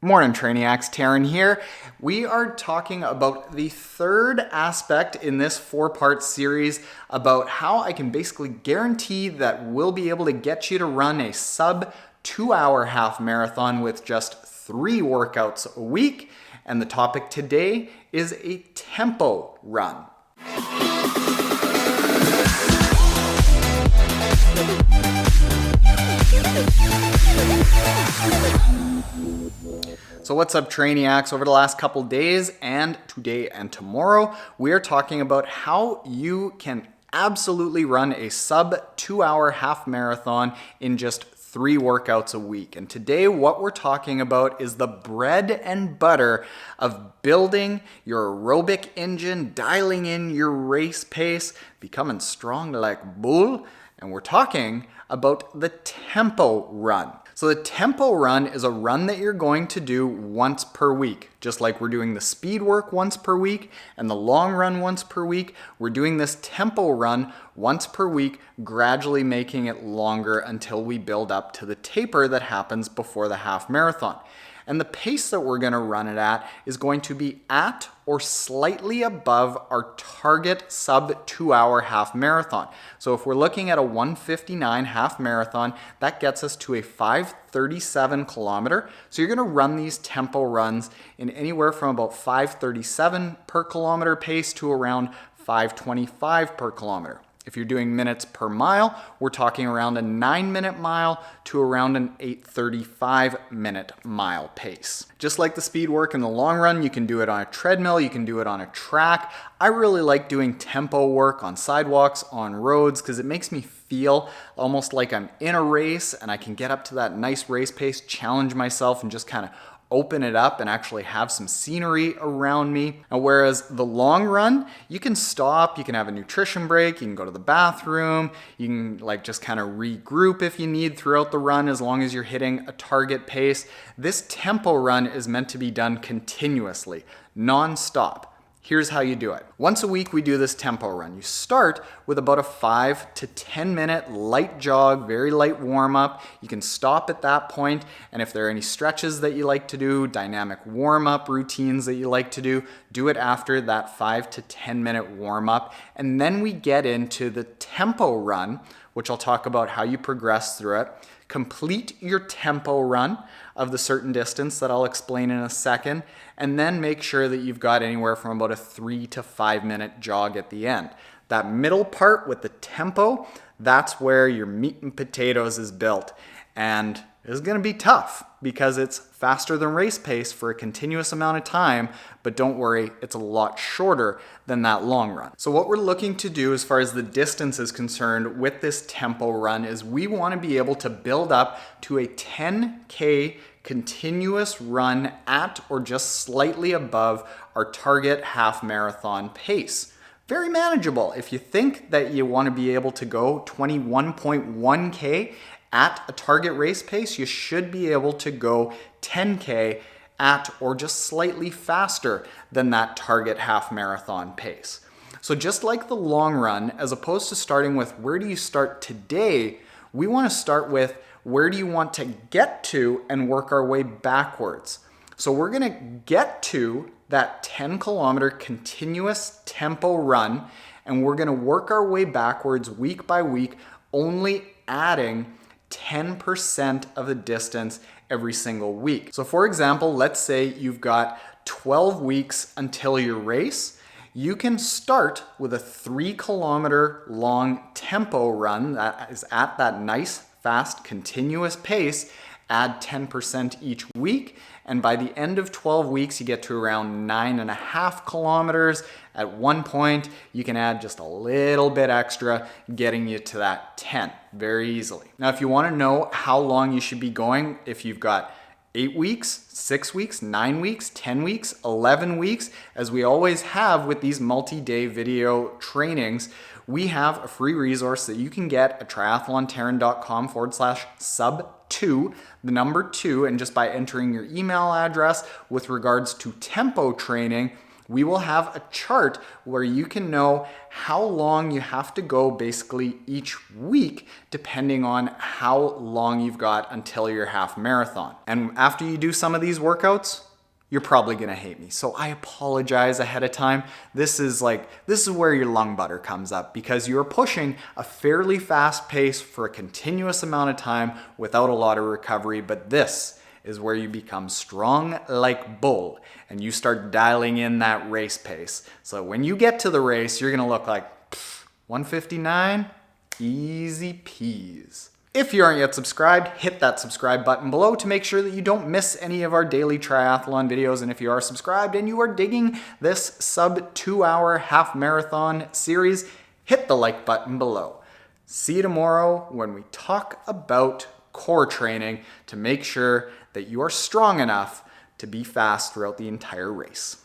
Morning, Trainiacs. Taren here. We are talking about the third aspect in this four-part series about how I can basically guarantee that we'll be able to get you to run a sub 2-hour half marathon with just 3 workouts a week. And the topic today is a tempo run. So what's up, Trainiacs? Over the last couple days and today and tomorrow, we are talking about how you can absolutely run a sub 2-hour half marathon in just 3 workouts a week. And today what we're talking about is the bread and butter of building your aerobic engine, dialing in your race pace, becoming strong like bull. And we're talking about the tempo run. So the tempo run is a run that you're going to do once per week. Just like we're doing the speed work once per week and the long run once per week, we're doing this tempo run once per week, gradually making it longer until we build up to the taper that happens before the half marathon. And the pace that we're going to run it at is going to be at or slightly above our target sub 2-hour half marathon. So if we're looking at a 1:59 half marathon, that gets us to a 5:37 kilometer. So you're going to run these tempo runs in anywhere from about 5:37 per kilometer pace to around 5:25 per kilometer. If you're doing minutes per mile, we're talking around a 9-minute mile to around an 8:35-minute mile pace. Just like the speed work in the long run, you can do it on a treadmill, you can do it on a track. I really like doing tempo work on sidewalks, on roads, because it makes me feel almost like I'm in a race and I can get up to that nice race pace, challenge myself, and just kind of open it up and actually have some scenery around me. And whereas the long run, you can stop, you can have a nutrition break, you can go to the bathroom, you can just kind of regroup if you need throughout the run as long as you're hitting a target pace. This tempo run is meant to be done continuously, non-stop. Here's how you do it. Once a week, we do this tempo run. You start with about a 5 to 10 minute light jog, very light warm up. You can stop at that point, and if there are any stretches that you like to do, dynamic warm up routines that you like to do it after that 5 to 10 minute warm up. And then we get into the tempo run, which I'll talk about how you progress through it. Complete your tempo run of the certain distance that I'll explain in a second, and then make sure that you've got anywhere from about a 3 to 5 minute jog at the end. That middle part with the tempo, that's where your meat and potatoes is built. And it's going to be tough because it's faster than race pace for a continuous amount of time, but don't worry, it's a lot shorter than that long run. So what we're looking to do as far as the distance is concerned with this tempo run is we want to be able to build up to a 10K continuous run at or just slightly above our target half marathon pace. Very manageable. If you think that you want to be able to go 21.1K at a target race pace, you should be able to go 10K at or just slightly faster than that target half marathon pace. So just like the long run, as opposed to starting with where do you start today, we want to start with where do you want to get to and work our way backwards. So we're going to get to that 10 kilometer continuous tempo run, and we're going to work our way backwards week by week, only adding 10% of the distance every single week. So for example, let's say you've got 12 weeks until your race. You can start with a 3 kilometer long tempo run that is at that nice, fast, continuous pace. Add 10% each week, and by the end of 12 weeks, you get to around 9.5 kilometers. At one point, you can add just a little bit extra, getting you to that 10 very easily. Now, if you want to know how long you should be going, if you've got 8 weeks, 6 weeks, 9 weeks, 10 weeks, 11 weeks, as we always have with these multi-day video trainings, we have a free resource that you can get at triathlontaren.com/sub2, the number 2, and just by entering your email address with regards to tempo training, we will have a chart where you can know how long you have to go basically each week, depending on how long you've got until your half marathon. And after you do some of these workouts, you're probably gonna hate me. So I apologize ahead of time. This is where your lung butter comes up, because you're pushing a fairly fast pace for a continuous amount of time without a lot of recovery, but this is where you become strong like bull and you start dialing in that race pace. So when you get to the race, you're gonna look like 159, easy peas. If you aren't yet subscribed, hit that subscribe button below to make sure that you don't miss any of our daily triathlon videos. And if you are subscribed and you are digging this sub 2 hour half marathon series, hit the like button below. See you tomorrow when we talk about core training to make sure that you are strong enough to be fast throughout the entire race.